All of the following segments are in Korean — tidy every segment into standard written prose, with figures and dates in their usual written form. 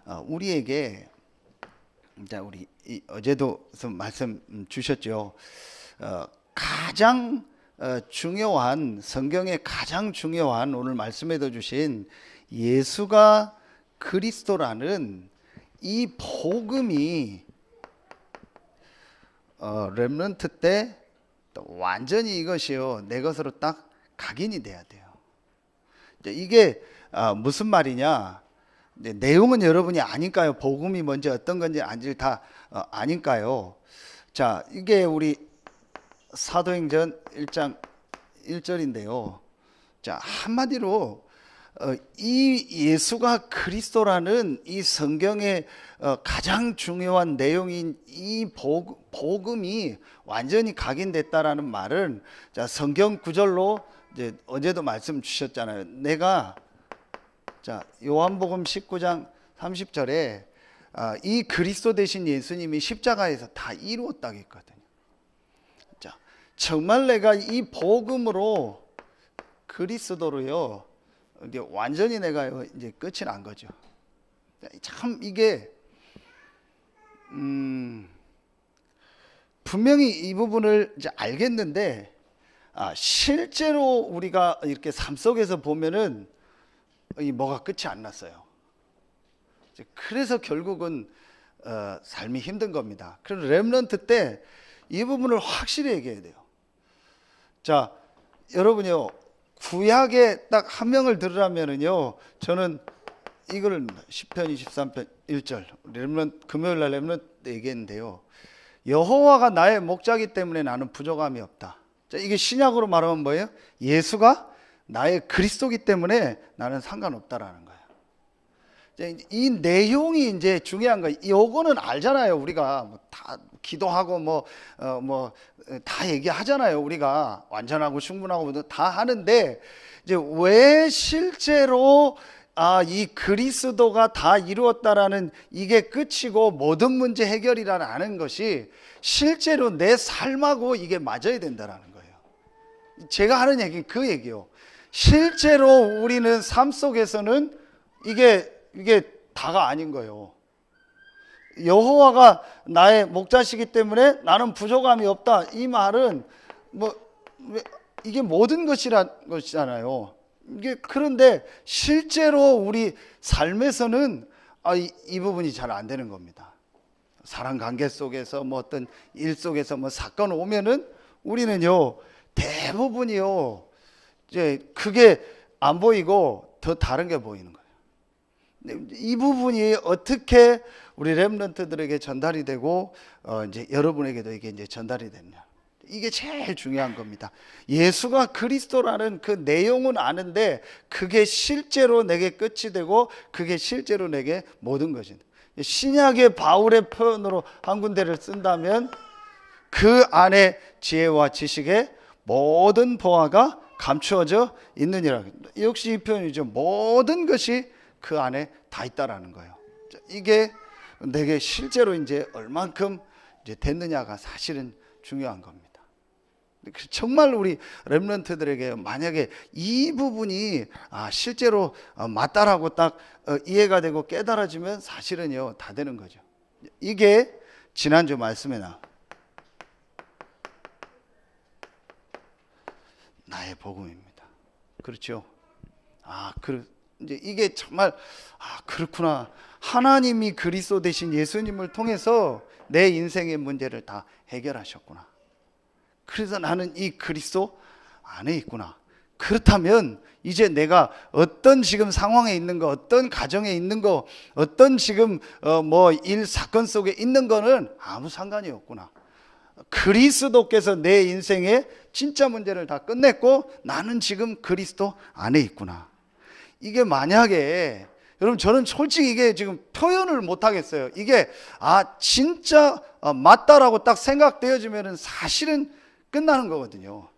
우리에게 이제 우리 어제도 말씀 주셨죠. 가장 중요한 성경의 가장 중요한 오늘 말씀에도 주신 예수가 그리스도라는 이 복음이 렘넌트 때 완전히 이것이요 내 것으로 딱 각인이 돼야 돼요. 이게 무슨 말이냐? 내용은 여러분이 아니까요. 복음이 뭔지 어떤 건지 아닌지 다 아니까요. 자, 이게 우리 사도행전 1장 1절인데요. 자, 한마디로 이 예수가 그리스도라는 이 성경의 가장 중요한 내용인 이 복음이 완전히 각인됐다라는 말은, 자, 성경 구절로 이제 어제도 말씀 주셨잖아요. 내가 자, 요한복음 19장 30절에 이 그리스도 되신 예수님이 십자가에서 다 이루었다고 했거든요. 자, 정말 내가 이 복음으로 그리스도로요 이제 완전히 내가 이제 끝이 난 거죠. 참 이게 분명히 이 부분을 이제 알겠는데 실제로 우리가 이렇게 삶 속에서 보면은 뭐가 끝이 안 났어요. 그래서 결국은 삶이 힘든 겁니다. 그래서 렘넌트 때 이 부분을 확실히 얘기해야 돼요. 자, 여러분요, 구약에 딱 한 명을 들으라면은요, 저는 이거를 시편 23편 1절 금요일 날 렘넌트 때 얘기했는데요. 여호와가 나의 목자기 때문에 나는 부족함이 없다. 자, 이게 신약으로 말하면 뭐예요? 예수가 나의 그리스도기 때문에 나는 상관없다라는 거예요. 이 내용이 이제 중요한 거예요. 요거는 알잖아요. 우리가 다 기도하고 다 얘기하잖아요. 우리가 완전하고 충분하고 다 하는데, 이제 왜 실제로 이 그리스도가 다 이루었다라는 이게 끝이고 모든 문제 해결이라는 것이 실제로 내 삶하고 이게 맞아야 된다라는 거예요. 제가 하는 얘기는 그 얘기요. 실제로 우리는 삶 속에서는 이게 다가 아닌 거예요. 여호와가 나의 목자시기 때문에 나는 부족함이 없다. 이 말은 이게 모든 것이란 것이잖아요. 이게 그런데 실제로 우리 삶에서는 이 부분이 잘 안 되는 겁니다. 사람 관계 속에서 어떤 일 속에서 사건 오면은 우리는요 대부분이요 이제 그게 안 보이고 더 다른 게 보이는 거예요. 이 부분이 어떻게 우리 렘넌트들에게 전달이 되고 이제 여러분에게도 이게 이제 전달이 됐냐? 이게 제일 중요한 겁니다. 예수가 그리스도라는 그 내용은 아는데 그게 실제로 내게 끝이 되고 그게 실제로 내게 모든 것이다. 신약의 바울의 표현으로 한 군데를 쓴다면 그 안에 지혜와 지식의 모든 보화가 감추어져 있느니라. 역시 이 표현이죠. 모든 것이 그 안에 다 있다라는 거예요. 이게 내게 실제로 이제 얼만큼 이제 됐느냐가 사실은 중요한 겁니다. 정말 우리 렘넌트들에게 만약에 이 부분이 실제로 맞다라고 딱 이해가 되고 깨달아지면 사실은요 다 되는 거죠. 이게 지난주 말씀에 나의 복음입니다. 그렇죠? 이제 이게 정말 그렇구나. 하나님이 그리스도 되신 예수님을 통해서 내 인생의 문제를 다 해결하셨구나. 그래서 나는 이 그리스도 안에 있구나. 그렇다면 이제 내가 어떤 지금 상황에 있는 거, 어떤 가정에 있는 거, 어떤 지금 일 사건 속에 있는 거는 아무 상관이 없구나. 그리스도께서 내 인생의 진짜 문제를 다 끝냈고 나는 지금 그리스도 안에 있구나. 이게 만약에 여러분 저는 솔직히 이게 지금 표현을 못 하겠어요. 이게 진짜 맞다라고 딱 생각되어지면은 사실은 끝나는 거거든요.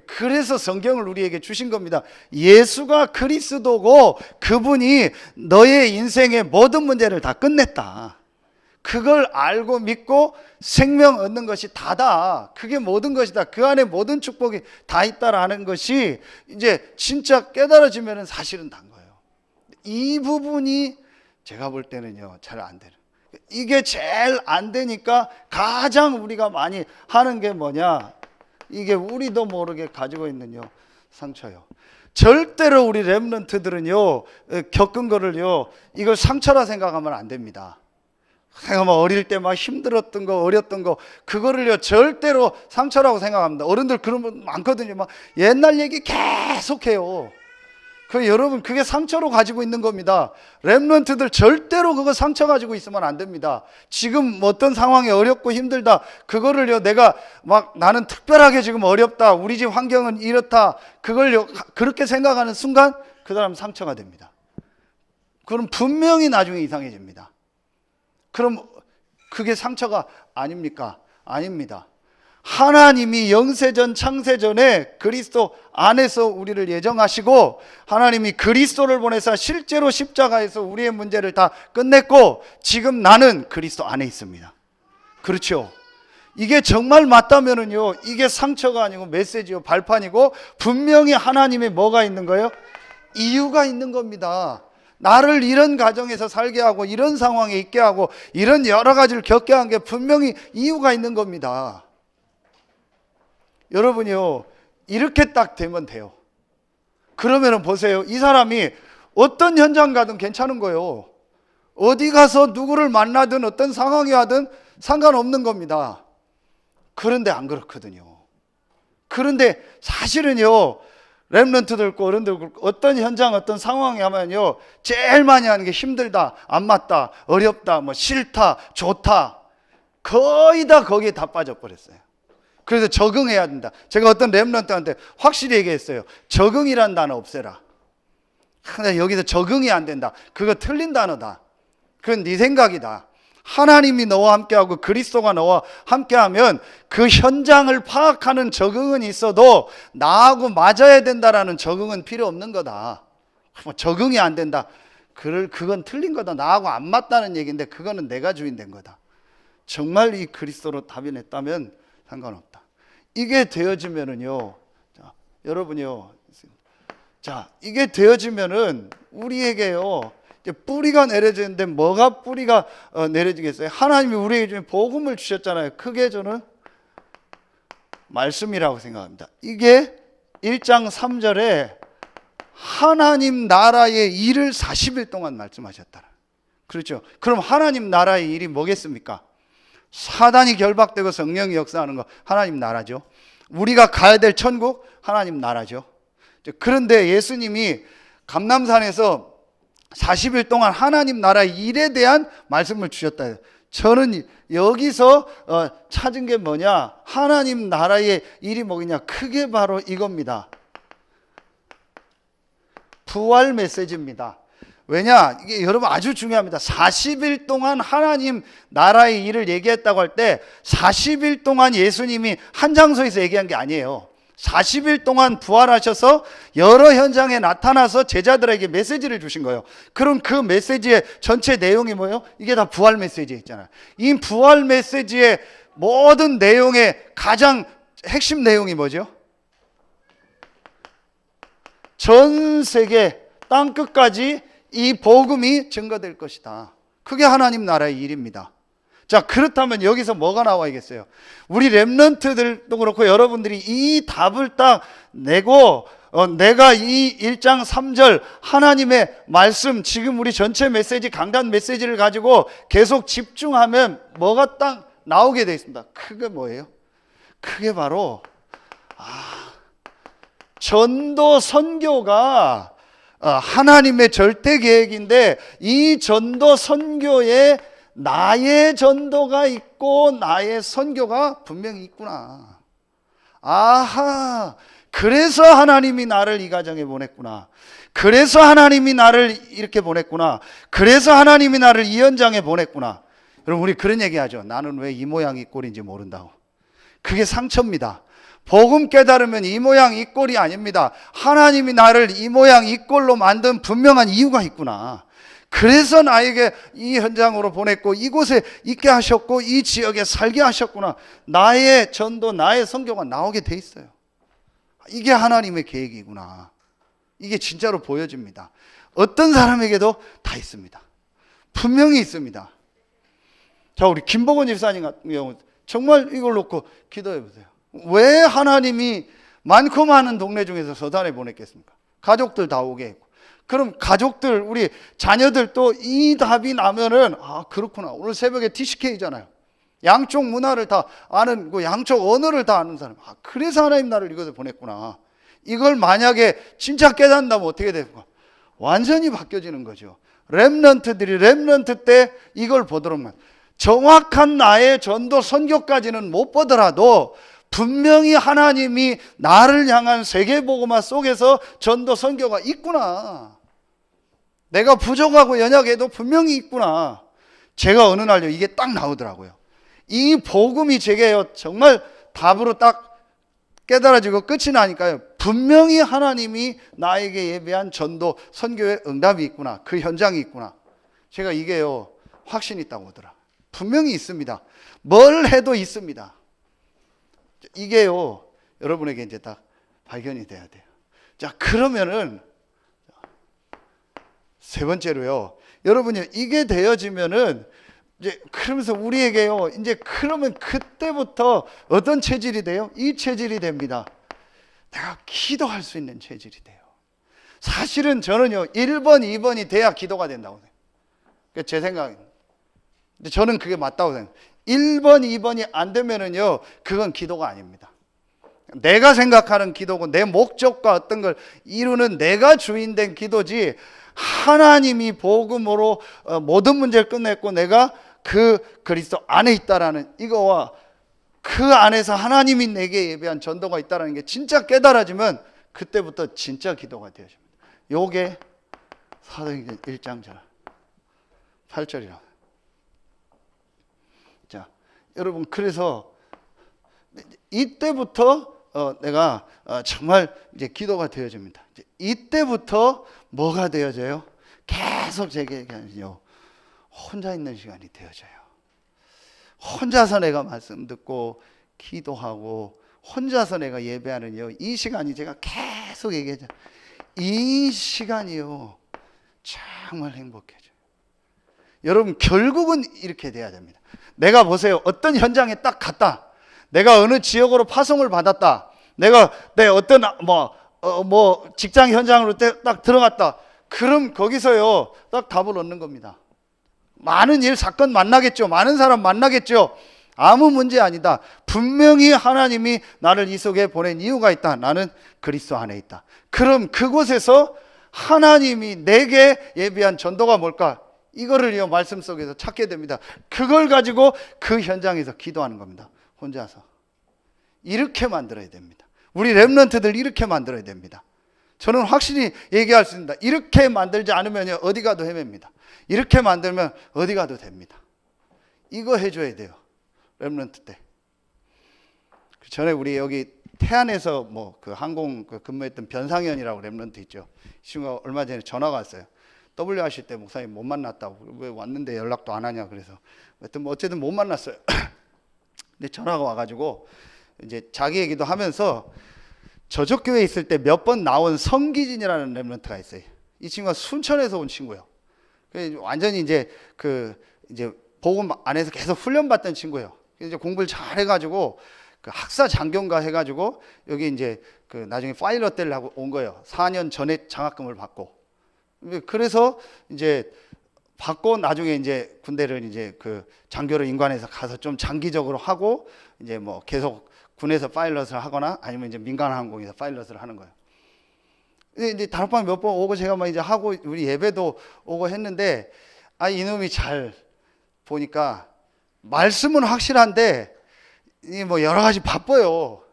그래서 성경을 우리에게 주신 겁니다. 예수가 그리스도고 그분이 너의 인생의 모든 문제를 다 끝냈다. 그걸 알고 믿고 생명 얻는 것이 다다. 그게 모든 것이다. 그 안에 모든 축복이 다 있다라는 것이 이제 진짜 깨달아지면 사실은 단 거예요. 이 부분이 제가 볼 때는요, 잘 안 되는. 이게 제일 안 되니까 가장 우리가 많이 하는 게 뭐냐? 이게 우리도 모르게 가지고 있는요, 상처요. 절대로 우리 렘넌트들은요, 겪은 거를요, 이걸 상처라 생각하면 안 됩니다. 제가 막 어릴 때 막 힘들었던 거, 어렸던 거, 그거를요, 절대로 상처라고 생각합니다. 어른들 그런 분 많거든요. 막 옛날 얘기 계속해요. 여러분, 그게 상처로 가지고 있는 겁니다. 렘넌트들 절대로 그거 상처 가지고 있으면 안 됩니다. 지금 어떤 상황이 어렵고 힘들다, 그거를요, 내가 막 나는 특별하게 지금 어렵다, 우리 집 환경은 이렇다, 그걸요, 그렇게 생각하는 순간 그 사람 상처가 됩니다. 그럼 분명히 나중에 이상해집니다. 그럼 그게 상처가 아닙니까? 아닙니다. 하나님이 영세전 창세전에 그리스도 안에서 우리를 예정하시고, 하나님이 그리스도를 보내사 실제로 십자가에서 우리의 문제를 다 끝냈고, 지금 나는 그리스도 안에 있습니다. 그렇죠? 이게 정말 맞다면은요, 이게 상처가 아니고 메시지요, 발판이고, 분명히 하나님의 뭐가 있는 거예요? 이유가 있는 겁니다. 나를 이런 가정에서 살게 하고, 이런 상황에 있게 하고, 이런 여러 가지를 겪게 한 게 분명히 이유가 있는 겁니다. 여러분이요, 이렇게 딱 되면 돼요. 그러면은 보세요, 이 사람이 어떤 현장 가든 괜찮은 거예요. 어디 가서 누구를 만나든 어떤 상황이 하든 상관없는 겁니다. 그런데 안 그렇거든요. 그런데 사실은요, 렘넌트들 있고 어른들 있고 어떤 현장 어떤 상황에 하면요, 제일 많이 하는 게 힘들다, 안 맞다, 어렵다, 뭐 싫다, 좋다, 거의 다 거기에 다 빠져버렸어요. 그래서 적응해야 된다. 제가 어떤 렘넌트한테 확실히 얘기했어요. 적응이란 단어 없애라. 근데 여기서 적응이 안 된다, 그거 틀린 단어다. 그건 네 생각이다. 하나님이 너와 함께하고 그리스도가 너와 함께하면 그 현장을 파악하는 적응은 있어도 나하고 맞아야 된다라는 적응은 필요 없는 거다. 뭐 적응이 안 된다, 그건 틀린 거다. 나하고 안 맞다는 얘기인데 그거는 내가 주인된 거다. 정말 이 그리스도로 답이 냈다면 상관없다. 이게 되어지면은요, 자, 여러분이요, 자, 이게 되어지면은 우리에게요, 이제 뿌리가 내려지는데 뭐가 뿌리가 내려지겠어요? 하나님이 우리에게 좀 복음을 주셨잖아요. 크게 저는 말씀이라고 생각합니다. 이게 1장 3절에 하나님 나라의 일을 40일 동안 말씀하셨다. 그렇죠? 그럼 하나님 나라의 일이 뭐겠습니까? 사단이 결박되고 성령이 역사하는 거 하나님 나라죠. 우리가 가야 될 천국 하나님 나라죠. 그런데 예수님이 감람산에서 40일 동안 하나님 나라의 일에 대한 말씀을 주셨다. 저는 여기서 찾은 게 뭐냐, 하나님 나라의 일이 뭐겠냐, 크게 바로 이겁니다. 부활 메시지입니다. 왜냐, 이게 여러분 아주 중요합니다. 40일 동안 하나님 나라의 일을 얘기했다고 할 때 40일 동안 예수님이 한 장소에서 얘기한 게 아니에요. 40일 동안 부활하셔서 여러 현장에 나타나서 제자들에게 메시지를 주신 거예요. 그럼 그 메시지의 전체 내용이 뭐예요? 이게 다 부활 메시지 있잖아요. 이 부활 메시지의 모든 내용의 가장 핵심 내용이 뭐죠? 전 세계 땅끝까지 이 복음이 증거될 것이다. 그게 하나님 나라의 일입니다. 자, 그렇다면 여기서 뭐가 나와야겠어요? 우리 렘넌트들도 그렇고 여러분들이 이 답을 딱 내고 내가 이 1장 3절 하나님의 말씀, 지금 우리 전체 메시지, 강단 메시지를 가지고 계속 집중하면 뭐가 딱 나오게 되어 있습니다. 그게 뭐예요? 그게 바로 전도 선교가 하나님의 절대 계획인데, 이 전도 선교에 나의 전도가 있고 나의 선교가 분명히 있구나. 아하, 그래서 하나님이 나를 이 가정에 보냈구나. 그래서 하나님이 나를 이렇게 보냈구나. 그래서 하나님이 나를 이 현장에 보냈구나. 여러분, 우리 그런 얘기 하죠. 나는 왜 이 모양 이 꼴인지 모른다고. 그게 상처입니다. 복음 깨달으면 이 모양 이 꼴이 아닙니다. 하나님이 나를 이 모양 이 꼴로 만든 분명한 이유가 있구나. 그래서 나에게 이 현장으로 보냈고 이곳에 있게 하셨고 이 지역에 살게 하셨구나. 나의 전도, 나의 선교가 나오게 돼 있어요. 이게 하나님의 계획이구나. 이게 진짜로 보여집니다. 어떤 사람에게도 다 있습니다. 분명히 있습니다. 자, 우리 김복원 집사님 같은 경우 정말 이걸 놓고 기도해 보세요. 왜 하나님이 많고 많은 동네 중에서 서단에 보냈겠습니까? 가족들 다 오게 했고. 그럼 가족들, 우리 자녀들도 이 답이 나면은 아, 그렇구나. 오늘 새벽에 TCK잖아요. 양쪽 문화를 다 아는, 그 양쪽 언어를 다 아는 사람. 아, 그래서 하나님 나를 이것을 보냈구나. 이걸 만약에 진짜 깨닫는다면 어떻게 될까? 완전히 바뀌어지는 거죠. 렘넌트들이 렘넌트 때 이걸 보도록만, 정확한 나의 전도 선교까지는 못 보더라도 분명히 하나님이 나를 향한 세계복음화 속에서 전도 선교가 있구나. 내가 부족하고 연약해도 분명히 있구나. 제가 어느 날요 이게 딱 나오더라고요. 이 복음이 제게요 정말 답으로 딱 깨달아지고 끝이 나니까요, 분명히 하나님이 나에게 예배한 전도 선교의 응답이 있구나. 그 현장이 있구나. 제가 이게요 확신이 있다고 하더라. 분명히 있습니다. 뭘 해도 있습니다. 이게요 여러분에게 이제 딱 발견이 돼야 돼요. 자, 그러면은 세 번째로요, 여러분이 이게 되어지면은 이제 그러면서 우리에게요 이제 그러면 그때부터 어떤 체질이 돼요? 이 체질이 됩니다. 내가 기도할 수 있는 체질이 돼요. 사실은 저는요 1번, 2번이 돼야 기도가 된다고 생각해요. 그게 제 생각입니다. 근데 저는 그게 맞다고 생각해요. 1번, 2번이 안 되면은요 그건 기도가 아닙니다. 내가 생각하는 기도고 내 목적과 어떤 걸 이루는 내가 주인된 기도지, 하나님이 복음으로 모든 문제를 끝냈고 내가 그 그리스도 안에 있다라는 이거와 그 안에서 하나님이 내게 예배한 전도가 있다라는 게 진짜 깨달아지면 그때부터 진짜 기도가 되어집니다. 요게 사도행전 1장 8절이라고. 자, 여러분, 그래서 이때부터 내가 정말 이제 기도가 되어집니다. 이제 이때부터 뭐가 되어져요? 계속 제게요 혼자 있는 시간이 되어져요. 혼자서 내가 말씀 듣고 기도하고 혼자서 내가 예배하는요 이 시간이, 제가 계속 얘기하죠, 이 시간이요 정말 행복해져요. 여러분, 결국은 이렇게 돼야 됩니다. 내가 보세요, 어떤 현장에 딱 갔다, 내가 어느 지역으로 파송을 받았다, 내가 내 어떤 직장 현장으로 딱 들어갔다, 그럼 거기서요 딱 답을 얻는 겁니다. 많은 일, 사건 만나겠죠. 많은 사람 만나겠죠. 아무 문제 아니다. 분명히 하나님이 나를 이 속에 보낸 이유가 있다. 나는 그리스도 안에 있다. 그럼 그곳에서 하나님이 내게 예비한 전도가 뭘까? 이거를요 말씀 속에서 찾게 됩니다. 그걸 가지고 그 현장에서 기도하는 겁니다. 혼자서. 이렇게 만들어야 됩니다. 우리 렘넌트들 이렇게 만들어야 됩니다. 저는 확실히 얘기할 수 있습니다. 이렇게 만들지 않으면 어디 가도 헤맵니다. 이렇게 만들면 어디 가도 됩니다. 이거 해줘야 돼요. 렘넌트 때. 전에 우리 여기 태안에서 그 항공 근무했던 변상현이라고 렘넌트 있죠. 이 친구가 얼마 전에 전화가 왔어요. W 하실 때 목사님 못 만났다고. 왜 왔는데 연락도 안 하냐. 그래서 어쨌든 못 만났어요. 근데 전화가 와가지고 이제 자기 얘기도 하면서 저쪽 교회에 있을 때 몇 번 나온 성기진이라는 렘넌트가 있어요. 이 친구가 순천에서 온 친구예요. 완전히 이제 이제 복음 안에서 계속 훈련받던 친구예요. 이제 공부를 잘 해가지고 학사 장교인가 해가지고 여기 이제 나중에 파일럿 대를 하고 온 거예요. 4년 전에 장학금을 받고. 그래서 이제 받고 나중에 이제 군대를 이제 장교로 인관해서 가서 좀 장기적으로 하고 이제 계속 군에서 파일럿을 하거나 아니면 이제 민간 항공에서 파일럿을 하는 거예요. 이제 다락방 몇 번 오고 제가 이제 하고 우리 예배도 오고 했는데, 이놈이 잘 보니까 말씀은 확실한데 여러 가지 바빠요.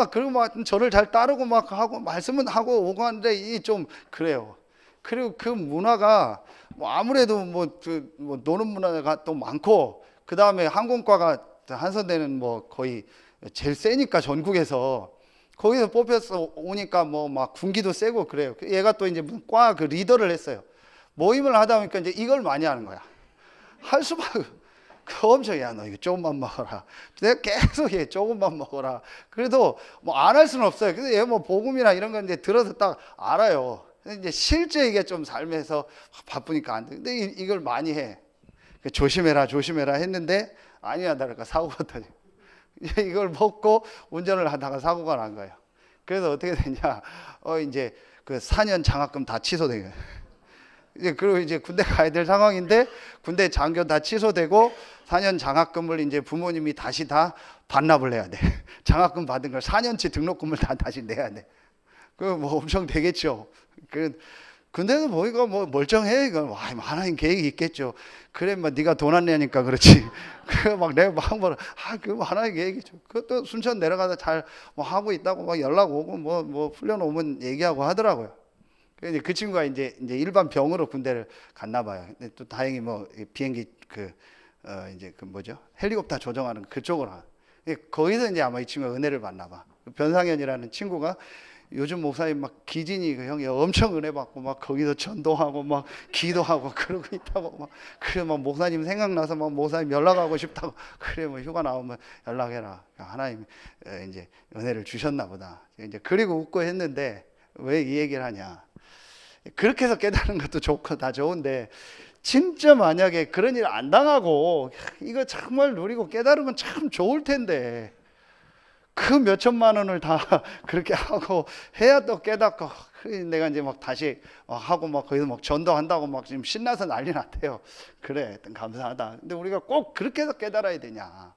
그리고 저를 잘 따르고 하고 말씀은 하고 오고 하는데 이게 좀 그래요. 그리고 그 문화가 아무래도 노는 문화가 또 많고, 그 다음에 항공과가 한선대는 거의 제일 세니까 전국에서 거기서 뽑혀서 오니까 군기도 세고 그래요. 얘가 또 이제 무슨 과 리더를 했어요. 모임을 하다 보니까 이제 이걸 많이 하는 거야. 할 수밖에. 엄청, 야, 너 이거 조금만 먹어라. 내가 계속 얘 조금만 먹어라. 그래도 안 할 수는 없어요. 그래서 얘 복음이나 이런 건 이제 들어서 딱 알아요. 근데 이제 실제 이게 좀 삶에서 바쁘니까 안 돼. 근데 이걸 많이 해. 조심해라, 조심해라 했는데 아니야, 다를까 사고가 터져. 이걸 먹고 운전을 하다가 사고가 난 거예요. 그래서 어떻게 되냐? 이제 그 4년 장학금 다 취소된 거예요. 이제 그리고 이제 군대 가야 될 상황인데 군대 장교 다 취소되고 4년 장학금을 이제 부모님이 다시 다 반납을 해야 돼. 장학금 받은 걸 4년치 등록금을 다 다시 내야 돼. 그 뭐 엄청 되겠죠. 근데는 보니까 뭐 멀쩡해. 이거 와, 하나님 계획이 있겠죠. 그래, 뭐 네가 돈 안 내니까 그렇지. 그 막 내가 막 그 하나님 계획이죠. 그것도 순천 내려가서 잘 뭐 하고 있다고 막 연락 오고 뭐 훈련 오면 얘기하고 하더라고요. 그 친구가 이제 일반 병으로 군대를 갔나 봐요. 근데 또 다행히 뭐 비행기 이제 그 뭐죠? 헬리콥터 조정하는 그쪽으로. 거기서 이제 아마 이 친구가 은혜를 받나 봐. 변상현이라는 친구가 요즘 목사님 막 기진이 그 형이 엄청 은혜 받고 막 거기서 전도하고 막 기도하고 그러고 있다고 막 그래 막 목사님 생각나서 막 목사님 연락하고 싶다고 그래 뭐 휴가 나오면 연락해라. 하나님 이제 은혜를 주셨나 보다. 이제 그리고 웃고 했는데 왜 이 얘기를 하냐? 그렇게 해서 깨달은 것도 좋고 다 좋은데 진짜 만약에 그런 일 안 당하고 이거 정말 누리고 깨달으면 참 좋을 텐데 그 몇천만 원을 다 그렇게 하고 해야 또 깨닫고 내가 이제 막 다시 하고 막 거기서 막 전도한다고 막 지금 신나서 난리 났대요. 그래, 감사하다. 근데 우리가 꼭 그렇게 해서 깨달아야 되냐?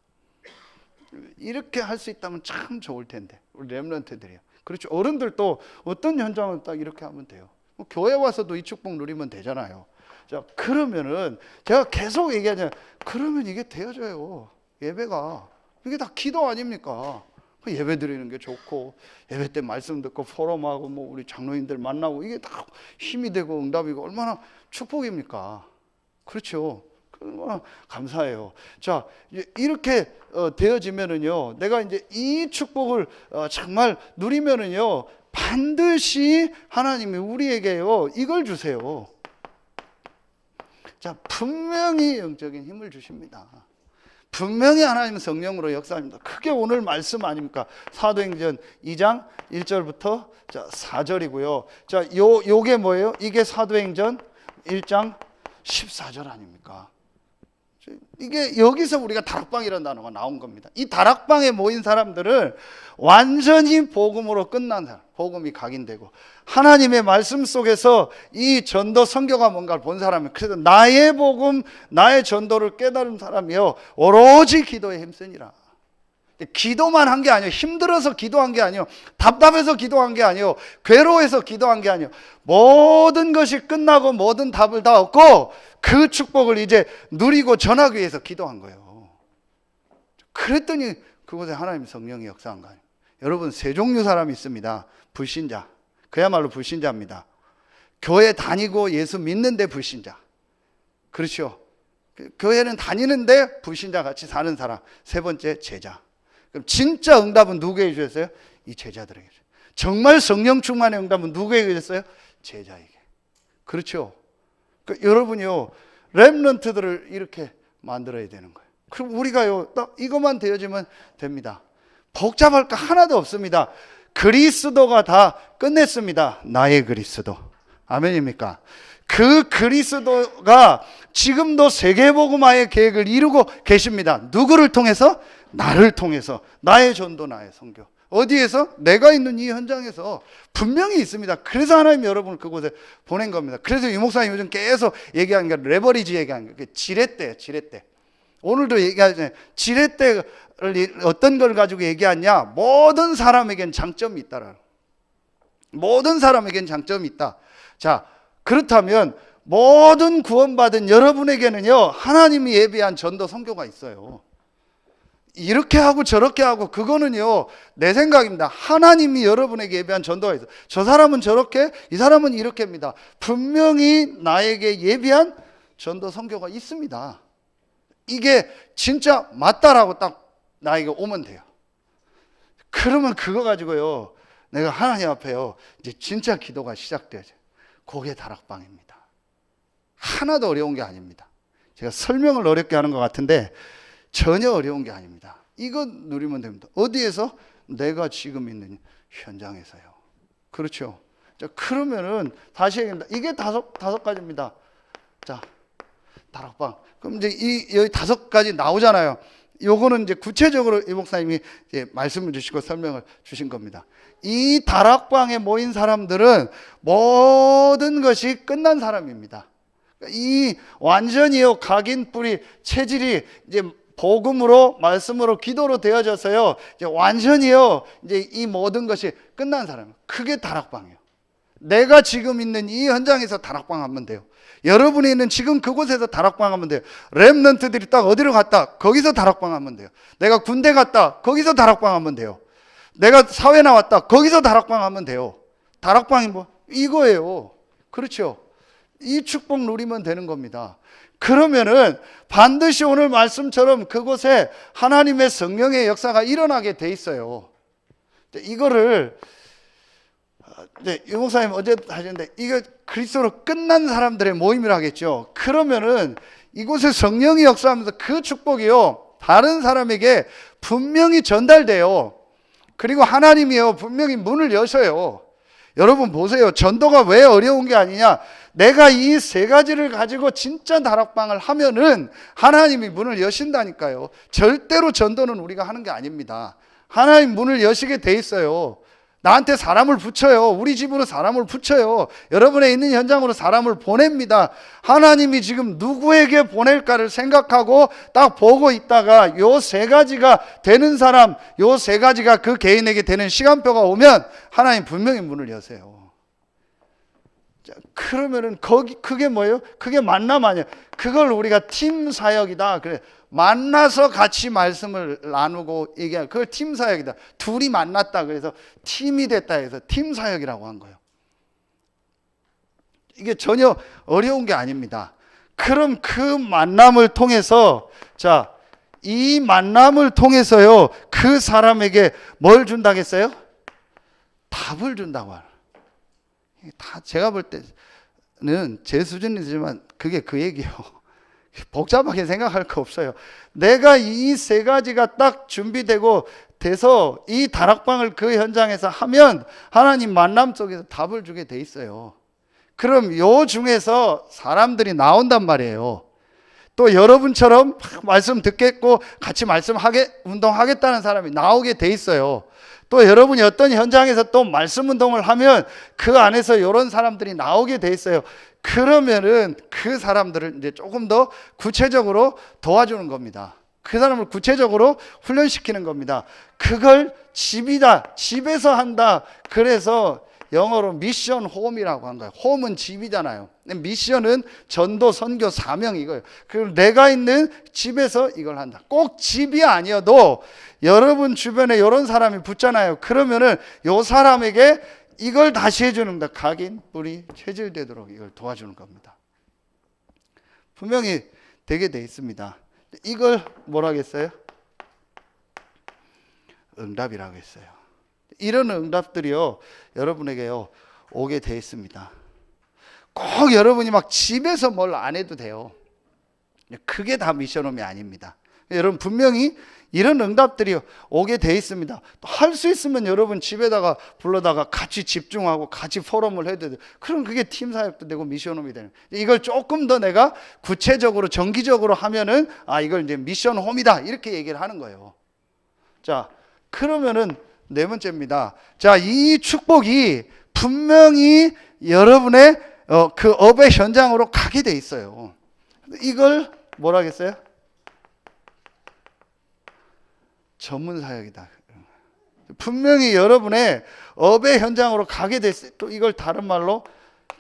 이렇게 할 수 있다면 참 좋을 텐데 우리 렘넌트들이요. 그렇죠. 어른들도 어떤 현장은 딱 이렇게 하면 돼요. 교회 와서도 이 축복 누리면 되잖아요. 자, 그러면은 제가 계속 얘기하잖아요. 그러면 이게 되어져요. 예배가 이게 다 기도 아닙니까? 예배 드리는 게 좋고 예배 때 말씀 듣고 포럼하고 뭐 우리 장로님들 만나고 이게 다 힘이 되고 응답이고 얼마나 축복입니까? 그렇죠. 얼마나 감사해요. 자, 이렇게 되어지면은요, 내가 이제 이 축복을 정말 누리면은요, 반드시 하나님이 우리에게요 이걸 주세요. 자, 분명히 영적인 힘을 주십니다. 분명히 하나님은 성령으로 역사합니다. 그게 오늘 말씀 아닙니까? 사도행전 2장 1절부터 4절이고요. 자, 요게 뭐예요? 이게 사도행전 1장 14절 아닙니까? 이게 여기서 우리가 다락방이라는 단어가 나온 겁니다. 이 다락방에 모인 사람들은 완전히 복음으로 끝난 사람, 복음이 각인되고 하나님의 말씀 속에서 이 전도 선교가 뭔가를 본 사람이, 그래서 나의 복음, 나의 전도를 깨달은 사람이요 오로지 기도에 힘쓰니라. 기도만 한 게 아니에요. 힘들어서 기도한 게 아니에요. 답답해서 기도한 게 아니에요. 괴로워해서 기도한 게 아니에요. 모든 것이 끝나고 모든 답을 다 얻고 그 축복을 이제 누리고 전하기 위해서 기도한 거예요. 그랬더니 그곳에 하나님 성령이 역사한 거예요. 여러분, 세 종류 사람이 있습니다. 불신자, 그야말로 불신자입니다. 교회 다니고 예수 믿는데 불신자. 그렇죠. 교회는 다니는데 불신자 같이 사는 사람. 세 번째, 제자. 그럼 진짜 응답은 누구에게 주셨어요? 이 제자들에게. 정말 성령 충만의 응답은 누구에게 주셨어요? 제자에게. 그렇죠. 여러분이요, 렘넌트들을 이렇게 만들어야 되는 거예요. 그럼 우리가요, 딱 이것만 되어지면 됩니다. 복잡할 거 하나도 없습니다. 그리스도가 다 끝냈습니다. 나의 그리스도. 아멘입니까? 그 그리스도가 지금도 세계복음화의 계획을 이루고 계십니다. 누구를 통해서? 나를 통해서. 나의 전도, 나의 선교. 어디에서? 내가 있는 이 현장에서 분명히 있습니다. 그래서 하나님 여러분을 그곳에 보낸 겁니다. 그래서 이 목사님 요즘 계속 얘기하는 게 레버리지 얘기하는 게 지렛대예요. 지렛대. 오늘도 얘기하잖아요. 지렛대를 어떤 걸 가지고 얘기하냐? 모든 사람에겐 장점이 있다라는. 모든 사람에겐 장점이 있다. 자, 그렇다면 모든 구원받은 여러분에게는요 하나님이 예비한 전도 선교가 있어요. 이렇게 하고 저렇게 하고 그거는요 내 생각입니다. 하나님이 여러분에게 예비한 전도가 있어요. 저 사람은 저렇게, 이 사람은 이렇게입니다. 분명히 나에게 예비한 전도 선교가 있습니다. 이게 진짜 맞다라고 딱 나에게 오면 돼요. 그러면 그거 가지고요 내가 하나님 앞에요 이제 진짜 기도가 시작돼야죠. 그게 다락방입니다. 하나도 어려운 게 아닙니다. 제가 설명을 어렵게 하는 것 같은데 전혀 어려운 게 아닙니다. 이거 누리면 됩니다. 어디에서? 내가 지금 있는 현장에서요. 그렇죠. 자, 그러면은 다시 얘기합니다. 이게 다섯 가지입니다. 자, 다락방. 그럼 이제 여기 5가지 나오잖아요. 요거는 이제 구체적으로 이 목사님이 이제 말씀을 주시고 설명을 주신 겁니다. 이 다락방에 모인 사람들은 모든 것이 끝난 사람입니다. 이 완전히요, 각인 뿌리 체질이 이제 복음으로, 말씀으로, 기도로 되어져서요, 이제 완전히요, 이제 이 모든 것이 끝난 사람. 그게 다락방이에요. 내가 지금 있는 이 현장에서 다락방 하면 돼요. 여러분이 있는 지금 그곳에서 다락방 하면 돼요. 렘넌트들이 딱 어디로 갔다, 거기서 다락방 하면 돼요. 내가 군대 갔다, 거기서 다락방 하면 돼요. 내가 사회 나왔다, 거기서 다락방 하면 돼요. 다락방이 뭐? 이거예요. 그렇죠? 이 축복 누리면 되는 겁니다. 그러면은 반드시 오늘 말씀처럼 그곳에 하나님의 성령의 역사가 일어나게 돼 있어요. 이거를 이 목사님 어제 하셨는데, 이거 그리스도로 끝난 사람들의 모임이라 하겠죠. 그러면은 이곳에 성령이 역사하면서 그 축복이요, 다른 사람에게 분명히 전달돼요. 그리고 하나님이요, 분명히 문을 여셔요. 여러분 보세요. 전도가 왜 어려운 게 아니냐? 내가 이 3가지를 가지고 진짜 다락방을 하면은 하나님이 문을 여신다니까요. 절대로 전도는 우리가 하는 게 아닙니다. 하나님 문을 여시게 돼 있어요. 나한테 사람을 붙여요. 우리 집으로 사람을 붙여요. 여러분의 있는 현장으로 사람을 보냅니다. 하나님이 지금 누구에게 보낼까를 생각하고 딱 보고 있다가 요 3가지가 되는 사람, 요 3가지가 그 개인에게 되는 시간표가 오면 하나님 분명히 문을 여세요. 자, 그러면은 그게 뭐예요? 그게 만남 아니에요. 그걸 우리가 팀 사역이다. 그래. 만나서 같이 말씀을 나누고 얘기하는, 그걸 팀 사역이다. 둘이 만났다 그래서 팀이 됐다 해서 팀 사역이라고 한 거예요. 이게 전혀 어려운 게 아닙니다. 그럼 그 만남을 통해서, 자, 이 만남을 통해서요, 그 사람에게 뭘 준다겠어요? 답을 준다고 하는. 다 제가 볼 때는 제 수준이지만 그게 그 얘기예요. 복잡하게 생각할 거 없어요. 내가 이 3가지가 딱 준비되고 돼서 이 다락방을 그 현장에서 하면 하나님 만남 속에서 답을 주게 돼 있어요. 그럼 요 중에서 사람들이 나온단 말이에요. 또 여러분처럼 말씀 듣겠고 같이 운동하겠다는 사람이 나오게 돼 있어요. 또 여러분이 어떤 현장에서 또 말씀 운동을 하면 그 안에서 이런 사람들이 나오게 돼 있어요. 그러면은 그 사람들을 이제 조금 더 구체적으로 도와주는 겁니다. 그 사람을 구체적으로 훈련시키는 겁니다. 그걸 집에서 한다. 그래서 영어로 미션 홈이라고 한 거예요. 홈은 집이잖아요. 미션은 전도, 선교, 사명 이거예요. 그럼 내가 있는 집에서 이걸 한다. 꼭 집이 아니어도 여러분 주변에 이런 사람이 붙잖아요. 그러면은 이 사람에게 이걸 다시 해주는 다 각인, 뿌리, 체질되도록 이걸 도와주는 겁니다. 분명히 되게 돼 있습니다. 이걸 뭐라고 했어요? 응답이라고 했어요. 이런 응답들이요, 여러분에게요 오게 돼 있습니다. 꼭 여러분이 막 집에서 뭘 안 해도 돼요. 그게 다 미션홈이 아닙니다. 여러분 분명히 이런 응답들이 오게 돼 있습니다. 할 수 있으면 여러분 집에다가 불러다가 같이 집중하고 같이 포럼을 해도 돼요. 그럼 그게 팀 사역도 되고 미션홈이 되는 거예요. 이걸 조금 더 내가 구체적으로 정기적으로 하면은 이걸 이제 미션홈이다 이렇게 얘기를 하는 거예요. 자, 그러면은 4번째입니다. 자, 이 축복이 분명히 여러분의 그 업의 현장으로 가게 돼 있어요. 이걸 뭐라 하겠어요? 전문 사역이다. 분명히 여러분의 업의 현장으로 가게 됐어요. 또 이걸 다른 말로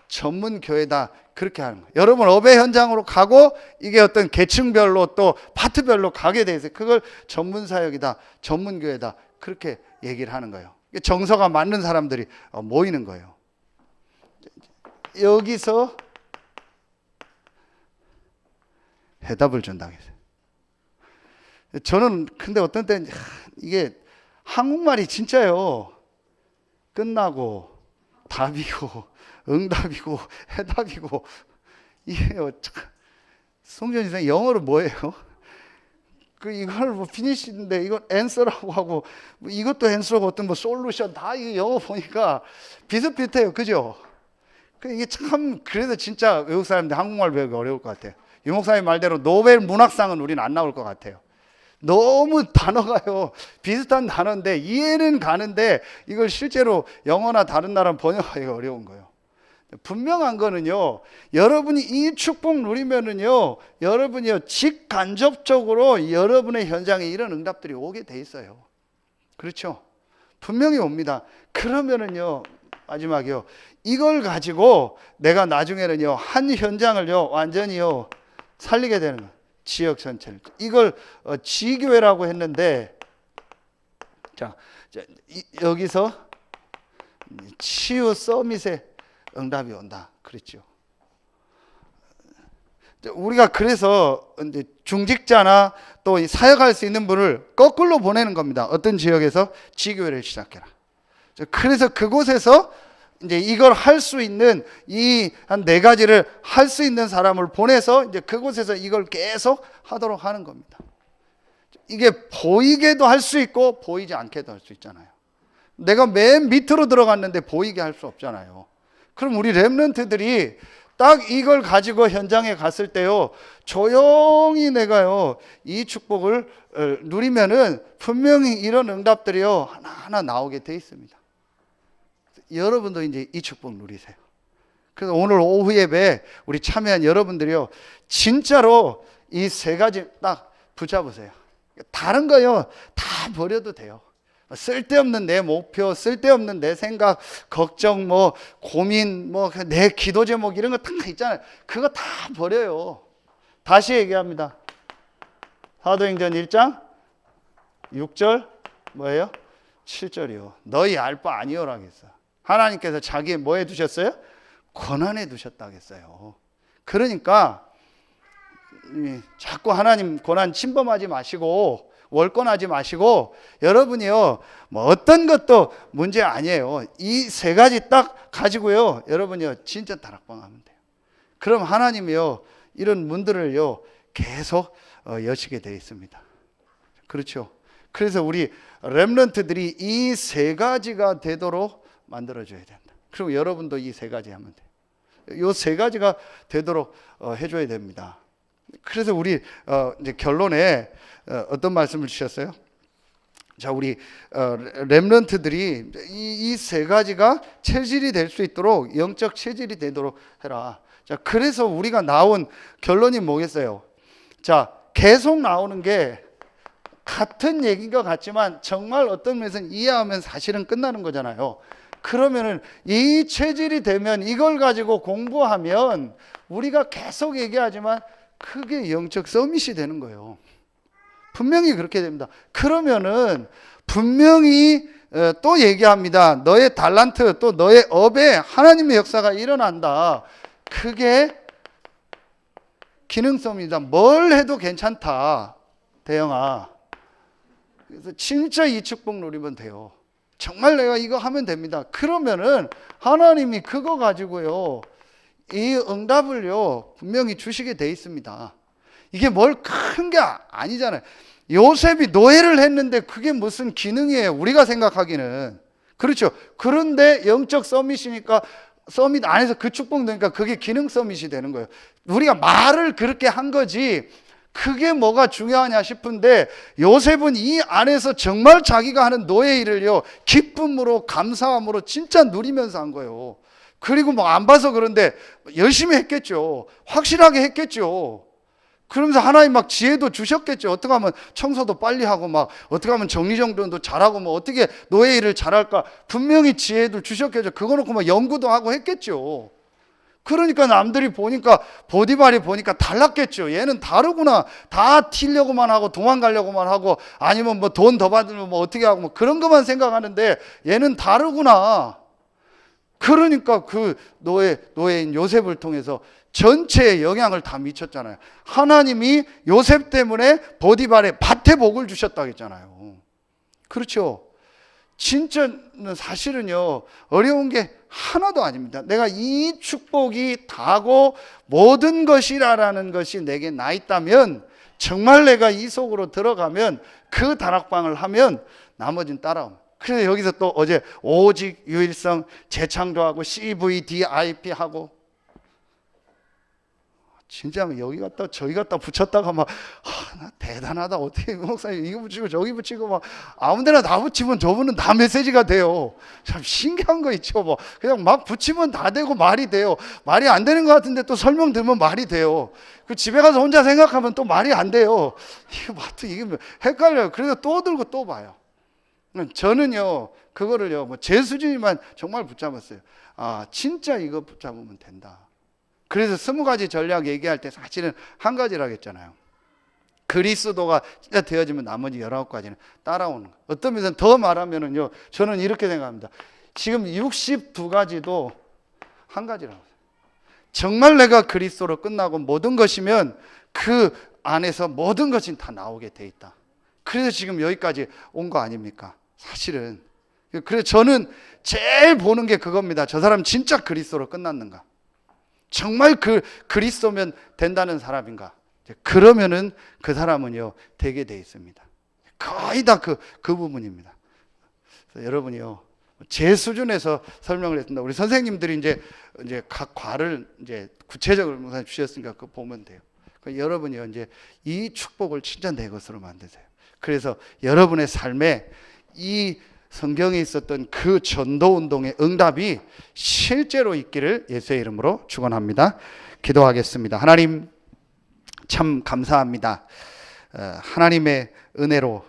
전문 교회다. 그렇게 하는 거예요. 여러분 업의 현장으로 가고 이게 어떤 계층별로 또 파트별로 가게 돼 있어요. 그걸 전문 사역이다. 전문 교회다. 그렇게 얘기를 하는 거예요. 정서가 맞는 사람들이 모이는 거예요. 여기서 해답을 준다고 했어요. 저는 근데 어떤 때는 이게 한국말이 진짜요. 끝나고 답이고 응답이고 해답이고 이게 송전 선생님 영어로 뭐예요? 이걸 뭐 피니시인데 이건 앤서라고 하고 뭐 이것도 앤서고 어떤 뭐 솔루션 다 이거 영어 보니까 비슷비슷해요. 그죠? 이게 참 그래서 진짜 외국 사람들 한국말 배우기 어려울 것 같아요. 유 목사님 말대로 노벨 문학상은 우리는 안 나올 것 같아요. 너무 단어가요. 비슷한 단어인데 이해는 가는데 이걸 실제로 영어나 다른 나라 번역하기가 어려운 거예요. 분명한 거는요, 여러분이 이 축복 누리면은요, 여러분이요 직간접적으로 여러분의 현장에 이런 응답들이 오게 돼 있어요. 그렇죠? 분명히 옵니다. 그러면은요, 마지막이요, 이걸 가지고 내가 나중에는요 한 현장을요 완전히요 살리게 되는 거예요. 지역 전체를. 이걸 지교회라고 했는데, 자 여기서 치유 서밋에 응답이 온다 그랬죠. 우리가 그래서 이제 중직자나 또 사역할 수 있는 분을 거꾸로 보내는 겁니다. 어떤 지역에서 지교회를 시작해라. 그래서 그곳에서 이제 이걸 할 수 있는 이 한 4가지를 할 수 있는 사람을 보내서 이제 그곳에서 이걸 계속 하도록 하는 겁니다. 이게 보이게도 할 수 있고 보이지 않게도 할 수 있잖아요. 내가 맨 밑으로 들어갔는데 보이게 할 수 없잖아요. 그럼 우리 렘넌트들이 딱 이걸 가지고 현장에 갔을 때요, 조용히 내가요 이 축복을 누리면은 분명히 이런 응답들이요 하나하나 나오게 돼 있습니다. 여러분도 이제 이 축복 누리세요. 그래서 오늘 오후 예배 우리 참여한 여러분들이요 진짜로 이 3가지 딱 붙잡으세요. 다른 거요 다 버려도 돼요. 쓸데없는 내 목표, 쓸데없는 내 생각, 걱정, 뭐 고민, 뭐 내 기도 제목 이런 거 다 있잖아요. 그거 다 버려요. 다시 얘기합니다. 사도행전 1장 6절 뭐예요? 7절이요. 너희 알 바 아니오라고 했어. 하나님께서 자기 뭐에 두셨어요? 권한에 두셨다겠어요. 그러니까 자꾸 하나님 권한 침범하지 마시고 월권하지 마시고 여러분이요 뭐 어떤 것도 문제 아니에요. 이 3가지 딱 가지고요 여러분이요 진짜 다락방하면 돼요. 그럼 하나님이요 이런 문들을요 계속 여시게 되어 있습니다. 그렇죠? 그래서 우리 렘넌트들이 이 3가지가 되도록 만들어줘야 된다. 그리고 여러분도 이 3가지 하면 돼요. 이 3가지가 되도록 해줘야 됩니다. 그래서 우리 이제 결론에 어떤 말씀을 주셨어요? 자, 우리 렘넌트들이 이 3가지가 체질이 될 수 있도록 영적 체질이 되도록 해라. 자, 그래서 우리가 나온 결론이 뭐겠어요? 자, 계속 나오는 게 같은 얘기인 것 같지만 정말 어떤 면에서는 이해하면 사실은 끝나는 거잖아요. 그러면은 이 체질이 되면 이걸 가지고 공부하면 우리가 계속 얘기하지만 그게 영적 서밋이 되는 거예요. 분명히 그렇게 됩니다. 그러면은 분명히 또 얘기합니다. 너의 달란트 또 너의 업에 하나님의 역사가 일어난다. 그게 기능성입니다. 뭘 해도 괜찮다. 대영아. 그래서 진짜 이 축복 누리면 돼요. 정말 내가 이거 하면 됩니다. 그러면은 하나님이 그거 가지고요 이 응답을요 분명히 주시게 돼 있습니다. 이게 뭘 큰 게 아니잖아요. 요셉이 노예를 했는데 그게 무슨 기능이에요, 우리가 생각하기는. 그렇죠. 그런데 영적 서밋이니까 서밋 안에서 그 축복 되니까 그게 기능 서밋이 되는 거예요. 우리가 말을 그렇게 한 거지 그게 뭐가 중요하냐 싶은데 요셉은 이 안에서 정말 자기가 하는 노예 일을요 기쁨으로 감사함으로 진짜 누리면서 한 거예요. 그리고 뭐 안 봐서 그런데 열심히 했겠죠. 확실하게 했겠죠. 그러면서 하나님 막 지혜도 주셨겠죠. 어떻게 하면 청소도 빨리 하고 막 어떻게 하면 정리정돈도 잘하고 뭐 어떻게 노예 일을 잘할까 분명히 지혜도 주셨겠죠. 그거 놓고 막 연구도 하고 했겠죠. 그러니까 남들이 보니까 보디발이 보니까 달랐겠죠. 얘는 다르구나. 다 튀려고만 하고 도망가려고만 하고 아니면 뭐 돈 더 받으면 뭐 어떻게 하고 뭐 그런 것만 생각하는데 얘는 다르구나. 그러니까 그 노예인 요셉을 통해서 전체에 영향을 다 미쳤잖아요. 하나님이 요셉 때문에 보디발에 밭에 복을 주셨다고 했잖아요. 그렇죠. 진짜는 사실은요, 어려운 게 하나도 아닙니다. 내가 이 축복이 다고 모든 것이라는 것이 내게 나 있다면, 정말 내가 이 속으로 들어가면, 그 다락방을 하면 나머지는 따라옵니다. 그래서 여기서 또 어제 오직 유일성 재창조하고 CVDIP 하고, 진짜 여기 갖다 저기 갖다 붙였다가 막 나 대단하다, 어떻게 목사님 이거 붙이고 저기 붙이고 막 아무데나 다 붙이면 저분은 다 메시지가 돼요. 참 신기한 거 있죠. 뭐 그냥 막 붙이면 다 되고 말이 돼요. 말이 안 되는 것 같은데 또 설명 들으면 말이 돼요. 그 집에 가서 혼자 생각하면 또 말이 안 돼요. 이게 헷갈려요. 그래서 또 들고 또 봐요. 저는요, 그거를요, 뭐 제 수준이만 정말 붙잡았어요. 아, 진짜 이거 붙잡으면 된다. 그래서 20가지 전략 얘기할 때 사실은 한 가지라고 했잖아요. 그리스도가 진짜 되어지면 나머지 19가지는 따라오는 거예요. 어떤 면에서는 더 말하면은요, 저는 이렇게 생각합니다. 지금 62가지도 한 가지라고. 정말 내가 그리스도로 끝나고 모든 것이면 그 안에서 모든 것이 다 나오게 돼 있다. 그래서 지금 여기까지 온 거 아닙니까? 사실은. 그래서 저는 제일 보는 게 그겁니다. 저 사람 진짜 그리스도로 끝났는가? 정말 그리스도면 된다는 사람인가? 그러면은 그 사람은요, 되게 돼 있습니다. 거의 다 그 부분입니다. 여러분이요, 제 수준에서 설명을 했습니다. 우리 선생님들이 이제 각 과를 이제 구체적으로 주셨으니까 그거 보면 돼요. 여러분이요, 이제 이 축복을 진짜 내 것으로 만드세요. 그래서 여러분의 삶에 이 성경에 있었던 그 전도 운동의 응답이 실제로 있기를 예수의 이름으로 축원합니다. 기도하겠습니다. 하나님, 참 감사합니다. 하나님의 은혜로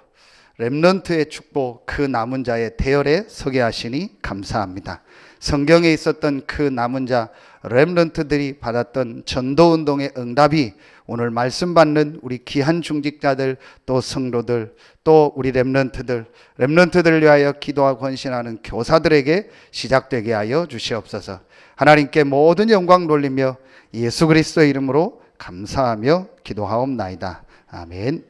렘넌트의 축복, 그 남은 자의 대열에 서게 하시니 감사합니다. 성경에 있었던 그 남은 자 렘넌트들이 받았던 전도운동의 응답이 오늘 말씀 받는 우리 귀한 중직자들, 또 성도들, 또 우리 렘넌트들을 위하여 기도하고 헌신하는 교사들에게 시작되게 하여 주시옵소서. 하나님께 모든 영광 돌리며 예수 그리스도의 이름으로 감사하며 기도하옵나이다. 아멘.